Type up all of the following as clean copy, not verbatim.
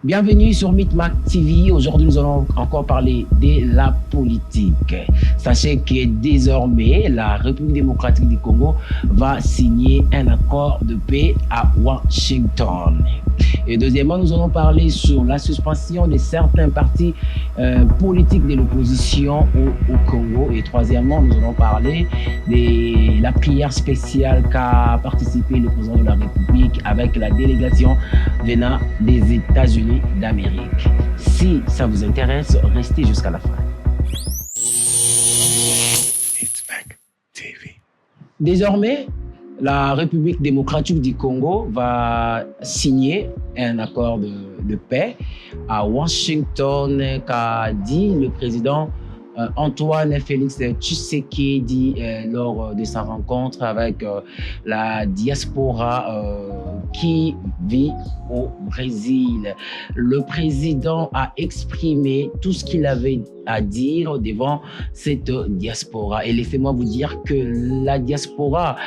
Bienvenue sur Micmac TV. Aujourd'hui, nous allons encore parler de la politique. Sachez que désormais, la République démocratique du Congo va signer un accord de paix à Washington. Et deuxièmement, nous allons parler sur la suspension de certains partis politiques de l'opposition au Congo. Et troisièmement, nous allons parler de la prière spéciale qu'a participé le président de la République avec la délégation venant des États-Unis d'Amérique. Si ça vous intéresse, restez jusqu'à la fin. Micmac TV. Désormais, la République démocratique du Congo va signer un accord de paix à Washington qu'a dit le président Antoine Félix Tshisekedi lors de sa rencontre avec la diaspora qui vit au Brésil. Le président a exprimé tout ce qu'il avait à dire devant cette diaspora. Et laissez-moi vous dire que la diaspora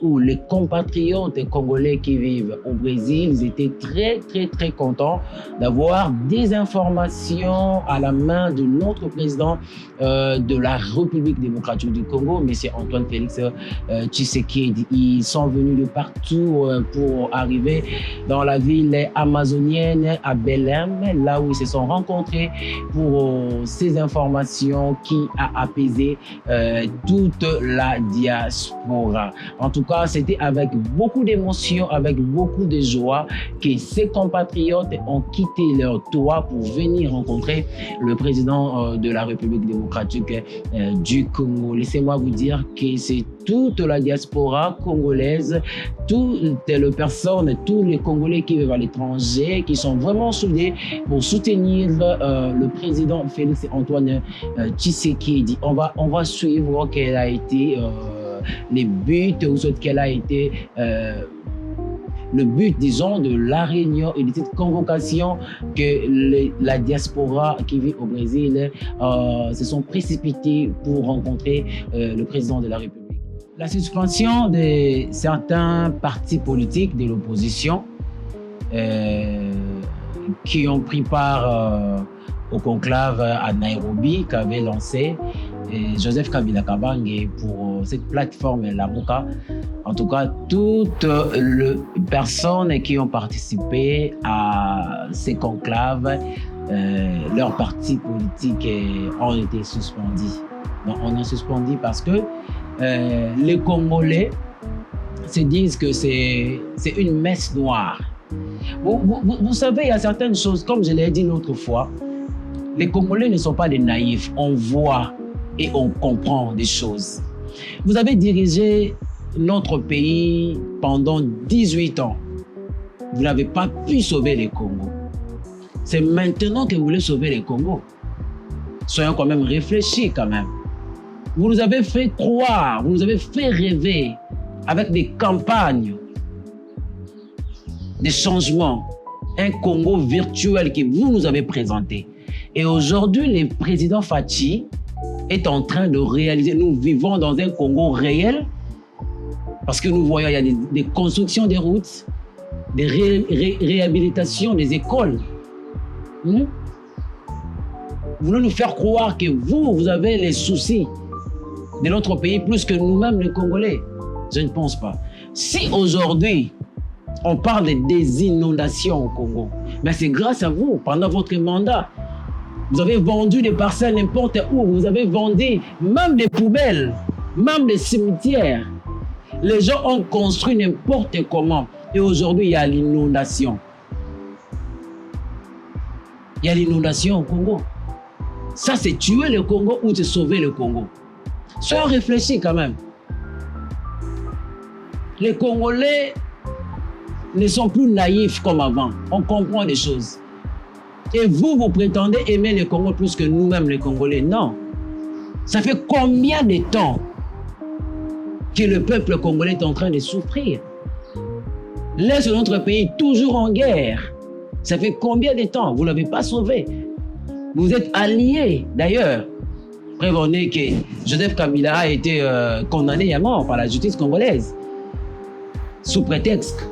ou les compatriotes congolais qui vivent au Brésil, ils étaient très contents d'avoir des informations à la main de notre président de la République démocratique du Congo, M. Antoine Félix Tshisekedi. Ils sont venus de partout pour arriver dans la ville amazonienne à Belém, là où ils se sont rencontrés pour ces informations qui a apaisé toute la diaspora. En tout cas, c'était avec beaucoup d'émotion, avec beaucoup de joie que ces compatriotes ont quitté leur toit pour venir rencontrer le président de la République démocratique du Congo. Laissez-moi vous dire que c'est toute la diaspora congolaise, toutes les personnes, tous les Congolais qui vivent à l'étranger, qui sont vraiment soudés pour soutenir le président Félix Antoine Tshisekedi. On va suivre quel a été les buts ou ce qu'elle a été le but, disons, de la réunion et de cette convocation que la diaspora qui vit au Brésil se sont précipités pour rencontrer le président de la République. La suspension de certains partis politiques de l'opposition qui ont pris part au conclave à Nairobi qu'avait lancé Joseph Kabila Kabange pour cette plateforme Lamuka. En tout cas, toutes les personnes qui ont participé à ces conclaves, leurs partis politiques ont été suspendus. Donc, on a suspendu parce que les Congolais se disent que c'est une messe noire. Vous savez, il y a certaines choses, comme je l'ai dit l'autre fois, les Congolais ne sont pas des naïfs. On voit et on comprend des choses. Vous avez dirigé notre pays pendant 18 ans. Vous n'avez pas pu sauver les Congos. C'est maintenant que vous voulez sauver les Congos. Soyons quand même réfléchis quand même. Vous nous avez fait croire, vous nous avez fait rêver avec des campagnes, des changements, un Congo virtuel que vous nous avez présenté. Et aujourd'hui, le président Fachi est en train de réaliser, nous vivons dans un Congo réel, parce que nous voyons, il y a des constructions des routes, des réhabilitations des écoles. Vous voulez nous faire croire que vous avez les soucis de notre pays plus que nous-mêmes les Congolais. Je ne pense pas. Si aujourd'hui, on parle des inondations au Congo, mais c'est grâce à vous, pendant votre mandat. Vous avez vendu des parcelles n'importe où, vous avez vendu même des poubelles, même des cimetières. Les gens ont construit n'importe comment. Et aujourd'hui, il y a l'inondation. Il y a l'inondation au Congo. Ça, c'est tuer le Congo ou c'est sauver le Congo. Soyons réfléchis quand même. Les Congolais ne sont plus naïfs comme avant. On comprend des choses. Et vous prétendez aimer le Congo plus que nous-mêmes les Congolais. Non. Ça fait combien de temps que le peuple congolais est en train de souffrir? Laisse notre pays toujours en guerre. Ça fait combien de temps? Vous ne l'avez pas sauvé. Vous êtes alliés, d'ailleurs. Prévenez que Joseph Kabila a été condamné à mort par la justice congolaise. Sous prétexte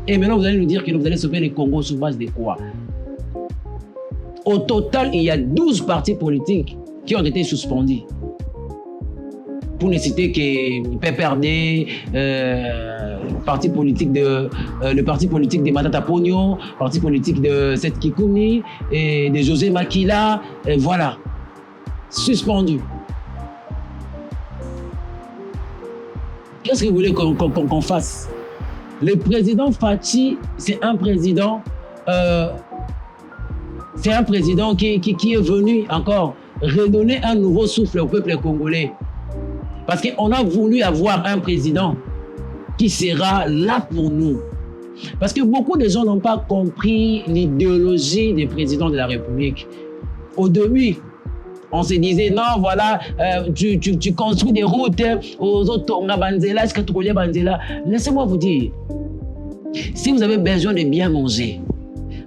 Et maintenant, vous allez nous dire que vous allez sauver le Congo sur base de quoi? Au total, il y a 12 partis politiques qui ont été suspendus. Pour ne citer que PPRD, le parti politique de Matata Pogno, le parti politique de Seth Kikouni, et de José Makila, et voilà, suspendu. Qu'est-ce que vous voulez qu'on fasse? Le président Fachi, c'est un président qui est venu encore redonner un nouveau souffle au peuple congolais. Parce qu'on a voulu avoir un président qui sera là pour nous. Parce que beaucoup de gens n'ont pas compris l'idéologie des présidents de la République. Au début, on se disait, non, voilà, tu construis des routes aux autres, laissez-moi vous dire, si vous avez besoin de bien manger,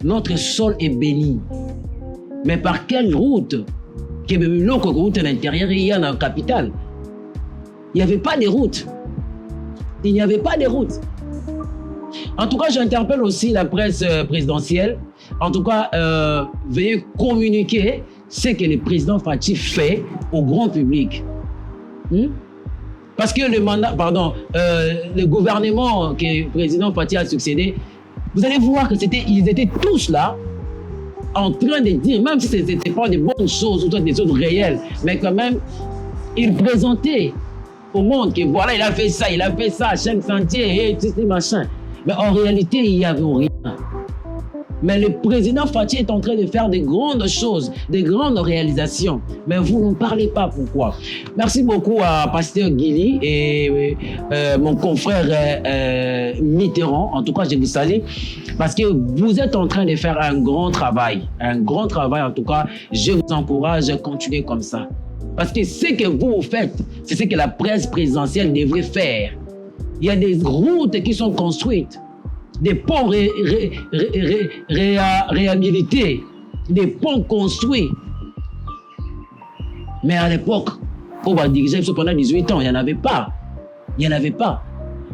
notre sol est béni. Mais par quelle route? L'autre route à l'intérieur, il y a dans la capitale. Il n'y avait pas de route. Il n'y avait pas de route. En tout cas, j'interpelle aussi la presse présidentielle. En tout cas, veuillez communiquer ce que le président Fachi fait au grand public. Parce que le gouvernement que le président Fachi a succédé, vous allez voir ils étaient tous là, en train de dire, même si ce n'était pas des bonnes choses ou des choses réelles, mais quand même, ils présentaient au monde que voilà, il a fait ça, chaque sentier, et tout ces machins. Mais en réalité, il n'y avait rien. Mais le président Fachi est en train de faire de grandes choses, de grandes réalisations. Mais vous n'en parlez pas, pourquoi? Merci beaucoup à Pasteur Guili et mon confrère Mitterrand. En tout cas, je vous salue parce que vous êtes en train de faire un grand travail. Un grand travail, en tout cas. Je vous encourage à continuer comme ça. Parce que ce que vous faites, c'est ce que la presse présidentielle devrait faire. Il y a des routes qui sont construites, des ponts réhabilités, des ponts construits. Mais à l'époque, pour diriger pendant 18 ans, il n'y en avait pas. Il n'y en avait pas.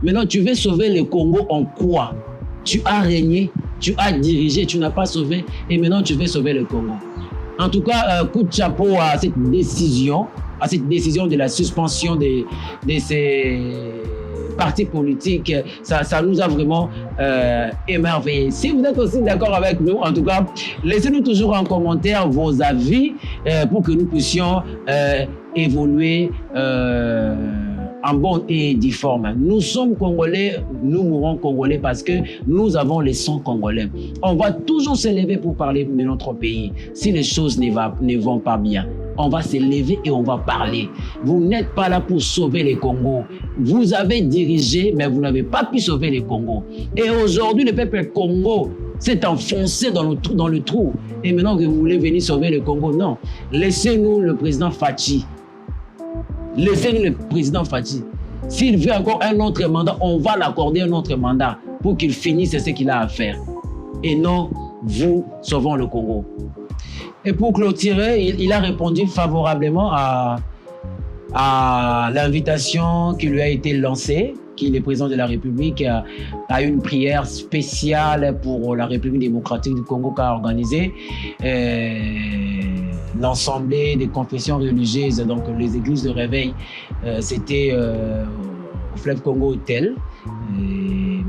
Maintenant, tu veux sauver le Congo en quoi? Tu as régné, tu as dirigé, tu n'as pas sauvé, et maintenant tu veux sauver le Congo. En tout cas, coup de chapeau à cette décision de la suspension de ces partis politiques. Ça nous a vraiment émerveillés. Si vous êtes aussi d'accord avec nous, en tout cas, laissez-nous toujours en commentaire vos avis pour que nous puissions évoluer en bonne et due forme. Nous sommes Congolais, nous mourrons Congolais parce que nous avons les sons congolais. On va toujours se lever pour parler de notre pays. Si les choses ne vont pas bien, on va se lever et on va parler. Vous n'êtes pas là pour sauver les Congo. Vous avez dirigé, mais vous n'avez pas pu sauver les Congo. Et aujourd'hui, le peuple Congo s'est enfoncé dans le trou. Et maintenant que vous voulez venir sauver le Congo, non. Laissez-nous le président Fachi. Laissez-nous le président Fachi. S'il veut encore un autre mandat, on va l'accorder un autre mandat pour qu'il finisse ce qu'il a à faire. Et non, vous sauvons le Congo. Et pour clôturer, il a répondu favorablement à l'invitation qui lui a été lancée, qui le président de la République a une prière spéciale pour la République démocratique du Congo qu'a organisée. L'Assemblée des confessions religieuses, donc les églises de réveil, c'était au Fleuve Congo Hotel.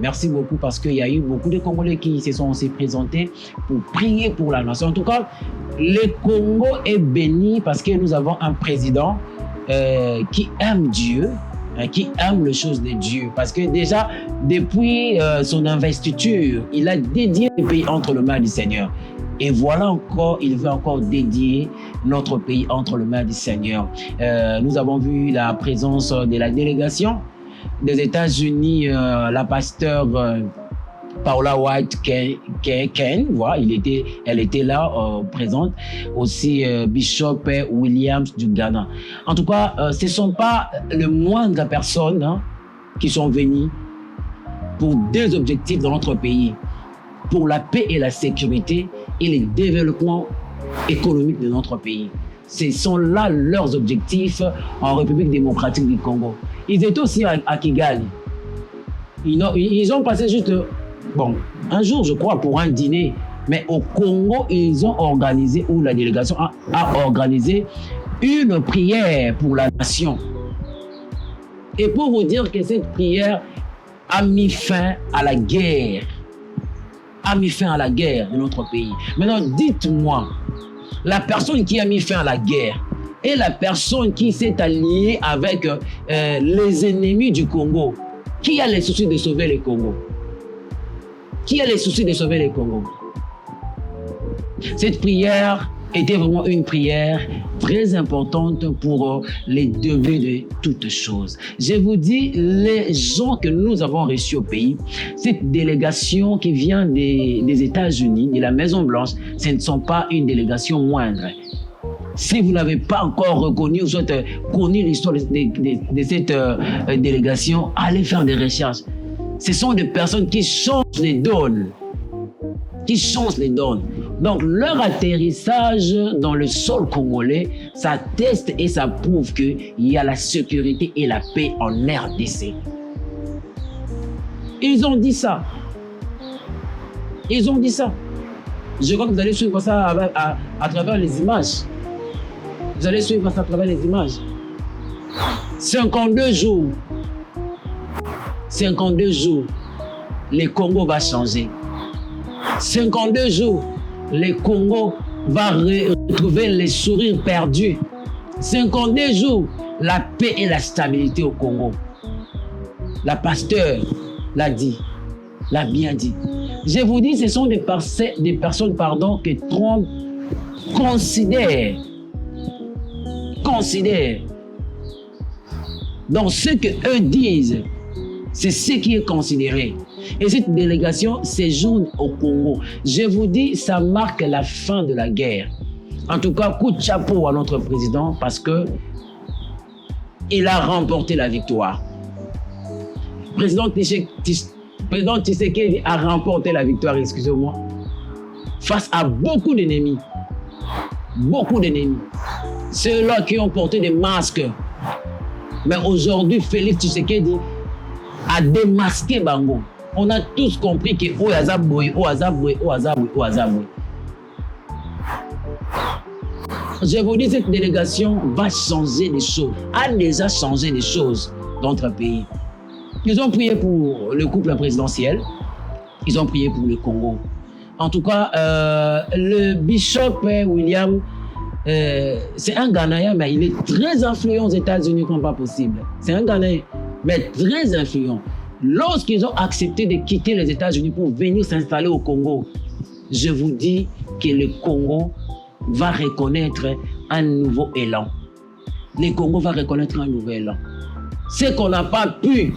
Merci beaucoup parce qu'il y a eu beaucoup de Congolais qui se sont aussi présentés pour prier pour la nation. En tout cas, le Congo est béni parce que nous avons un président qui aime Dieu, qui aime les choses de Dieu. Parce que déjà, depuis son investiture, il a dédié le pays entre les mains du Seigneur. Et voilà encore, il veut encore dédier notre pays entre les mains du Seigneur. Nous avons vu la présence de la délégation des États-Unis, la pasteur Paula White Ken, voilà, elle était là présente. Aussi Bishop Williams du Ghana. En tout cas, ce ne sont pas les moindres personnes qui sont venues pour deux objectifs dans notre pays, pour la paix et la sécurité et le développement économique de notre pays. Ce sont là leurs objectifs en République démocratique du Congo. Ils étaient aussi à Kigali. Ils ont passé juste bon, un jour, je crois, pour un dîner, mais au Congo, ils ont organisé, ou la délégation a organisé une prière pour la nation. Et pour vous dire que cette prière a mis fin à la guerre, de notre pays. Maintenant, dites-moi, la personne qui a mis fin à la guerre et la personne qui s'est alliée avec les ennemis du Congo, qui a les soucis de sauver le Congo? Qui a les soucis de sauver le Congo? Cette prière était vraiment une prière très importante pour les débuts de toutes choses. Je vous dis, les gens que nous avons reçus au pays, cette délégation qui vient des États-Unis, de la Maison-Blanche, ce ne sont pas une délégation moindre. Si vous n'avez pas encore reconnu ou soit connu l'histoire de cette délégation, allez faire des recherches. Ce sont des personnes qui changent les donnes. Donc, leur atterrissage dans le sol congolais, ça teste et ça prouve qu'il y a la sécurité et la paix en RDC. Ils ont dit ça. Je crois que vous allez suivre ça à travers les images. 52 jours, le Congo va changer. 52 jours, le Congo va retrouver les sourires perdus. 52 jours, la paix et la stabilité au Congo. La pasteur l'a dit, l'a bien dit. Je vous dis, ce sont des personnes que Trump considère. Donc, ce qu'eux disent, c'est ce qui est considéré. Et cette délégation séjourne au Congo. Je vous dis, ça marque la fin de la guerre. En tout cas, coup de chapeau à notre président parce que il a remporté la victoire. Président Tshisekedi a remporté la victoire, excusez-moi, face à beaucoup d'ennemis. Ceux-là qui ont porté des masques. Mais aujourd'hui, Félix Tshisekedi a démasqué Bango. On a tous compris que Oyazaboui. Je vous dis, cette délégation va changer les choses, a déjà changé les choses dans notre pays. Ils ont prié pour le couple présidentiel, ils ont prié pour le Congo. En tout cas, le bishop William, c'est un Ghanéen, mais il est très influent aux États-Unis comme pas possible. C'est un Ghanéen, mais très influent. Lorsqu'ils ont accepté de quitter les États-Unis pour venir s'installer au Congo, je vous dis que le Congo va reconnaître un nouveau élan. Le Congo va reconnaître un nouvel élan. Ce qu'on n'a pas pu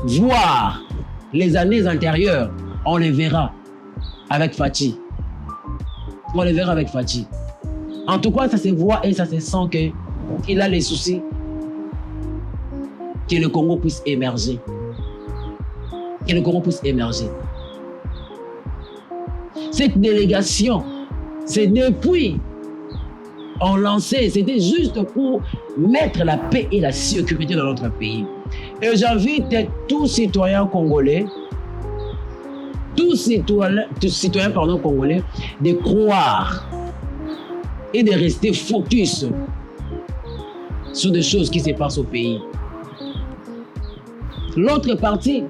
voir les années antérieures, on les verra avec Fachi. En tout cas, ça se voit et ça se sent qu'il a les soucis que le Congo puisse émerger. Cette délégation, c'est depuis on lançait, c'était juste pour mettre la paix et la sécurité dans notre pays. Et j'invite tous citoyens congolais, congolais, de croire et de rester focus sur des choses qui se passent au pays. L'autre partie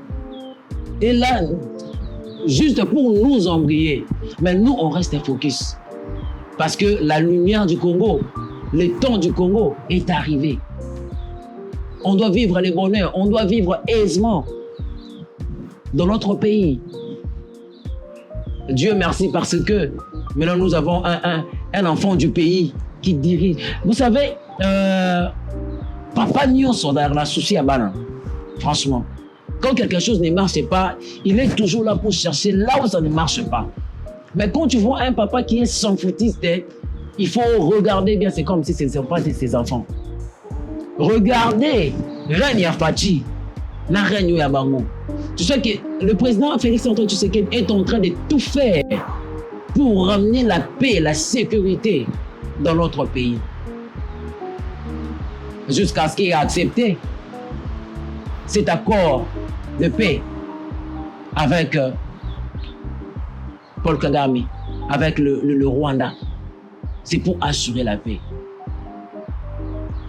est là juste pour nous embrayer. Mais nous, on reste focus. Parce que la lumière du Congo, le temps du Congo est arrivé. On doit vivre le bonheur, on doit vivre aisément dans notre pays. Dieu merci parce que maintenant nous avons un enfant du pays qui dirige. Vous savez, Papa Nyonso dans la souci à Bana. Franchement, quand quelque chose ne marche pas, il est toujours là pour chercher là où ça ne marche pas. Mais quand tu vois un papa qui est sans foutiste, il faut regarder bien, c'est comme si ce ne sont pas ses enfants. Regardez, Règne Fachi, na Règne Yabango. Tu sais que le président Félix Antoine Tshisekedi est en train de tout faire pour ramener la paix et la sécurité dans notre pays. Jusqu'à ce qu'il ait accepté cet accord de paix avec Paul Kagame, avec le Rwanda. C'est pour assurer la paix.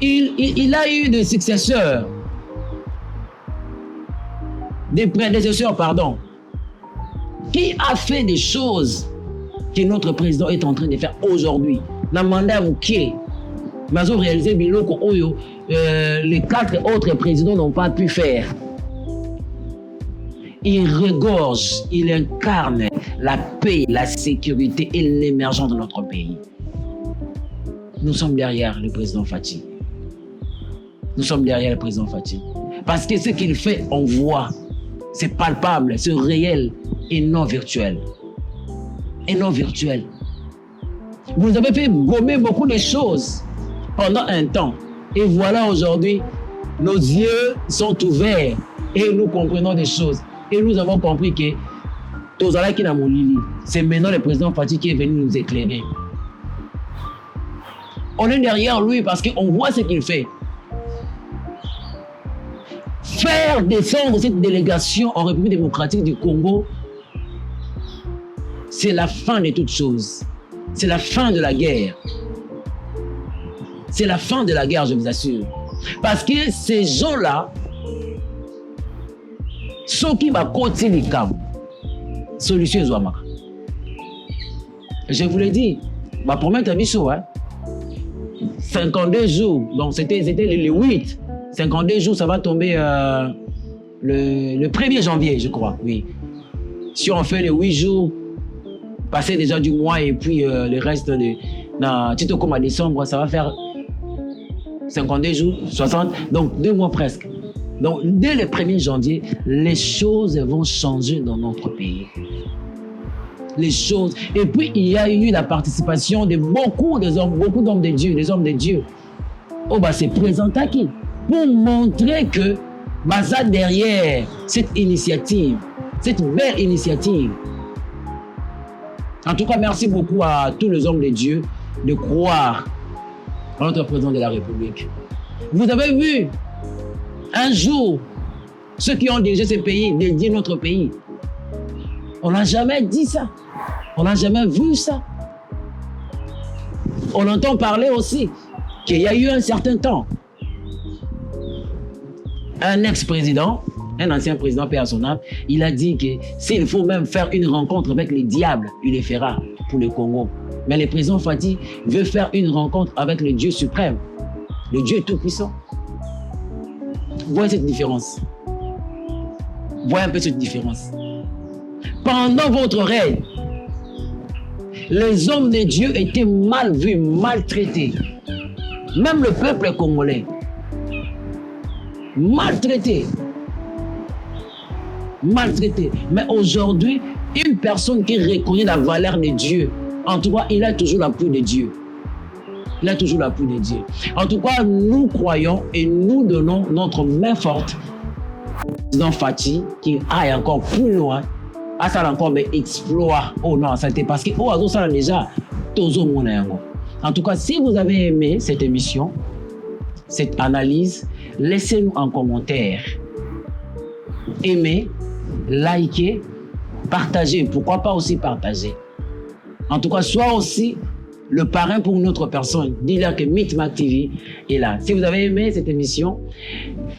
Il a eu des successeurs, des prédécesseurs, pardon, qui a fait des choses que notre président est en train de faire aujourd'hui. Dans le mandat qui mais ont réalisé biloko oyo les 4 autres présidents n'ont pas pu faire. Il regorge, il incarne la paix, la sécurité et l'émergence de notre pays. Nous sommes derrière le président Faty. Nous sommes derrière le président Faty. Parce que ce qu'il fait, on voit. C'est palpable, c'est réel et non virtuel. Et non virtuel. Vous avez fait gommer beaucoup de choses pendant un temps. Et voilà aujourd'hui, nos yeux sont ouverts et nous comprenons des choses. Et nous avons compris que c'est maintenant le président Faty qui est venu nous éclairer. On est derrière lui parce qu'on voit ce qu'il fait. Faire descendre cette délégation en République démocratique du Congo, c'est la fin de toutes choses. C'est la fin de la guerre. C'est la fin de la guerre, je vous assure. Parce que ces gens-là, ceux qui m'ont côté les câbles, solution Zouamaka. Je vous l'ai dit, ma promesse à Bissot, 52 jours, donc c'était le 8. 52 jours, ça va tomber le 1er janvier, je crois, oui. Si on fait les 8 jours, passer déjà du mois et puis le reste de comme à décembre, ça va faire 52 jours, 60, donc 2 mois presque. Donc dès le 1er janvier, les choses vont changer dans notre pays. Les choses. Et puis il y a eu la participation de beaucoup d'hommes de Dieu, des hommes de Dieu. Oh bah c'est présenté à qui? Pour montrer que ça derrière cette initiative, cette belle initiative. En tout cas, merci beaucoup à tous les hommes de Dieu de croire en notre président de la République. Vous avez vu un jour ceux qui ont dirigé ce pays, dédié notre pays. On n'a jamais dit ça. On n'a jamais vu ça. On entend parler aussi qu'il y a eu un certain temps un ex-président, un ancien président, paix à son âme, il a dit que s'il faut même faire une rencontre avec les diables, il les fera pour le Congo. Mais le président Faty veut faire une rencontre avec le Dieu suprême, le Dieu tout-puissant. Voyez cette différence. Voyez un peu cette différence. Pendant votre règne, les hommes de Dieu étaient mal vus, maltraités. Même le peuple congolais. Maltraité. Maltraité. Mais aujourd'hui, une personne qui reconnaît la valeur de Dieu, en tout cas, il a toujours l'appui de Dieu. Il a toujours l'appui de Dieu. En tout cas, nous croyons et nous donnons notre main forte au président Faty qui aille encore plus loin, à ça encore mais exploit. Oh non, ça c'était parce que oh ça déjà toujours mon yango. En tout cas, si vous avez aimé cette émission, cette analyse, laissez-nous un commentaire. Aimez, likez, partagez. Pourquoi pas aussi partager? En tout cas, sois aussi le parrain pour une autre personne. Dis-leur que Micmac TV est là. Si vous avez aimé cette émission,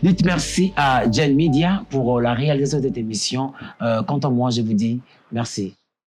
dites merci à Gen Media pour la réalisation de cette émission. Quant à moi, je vous dis merci.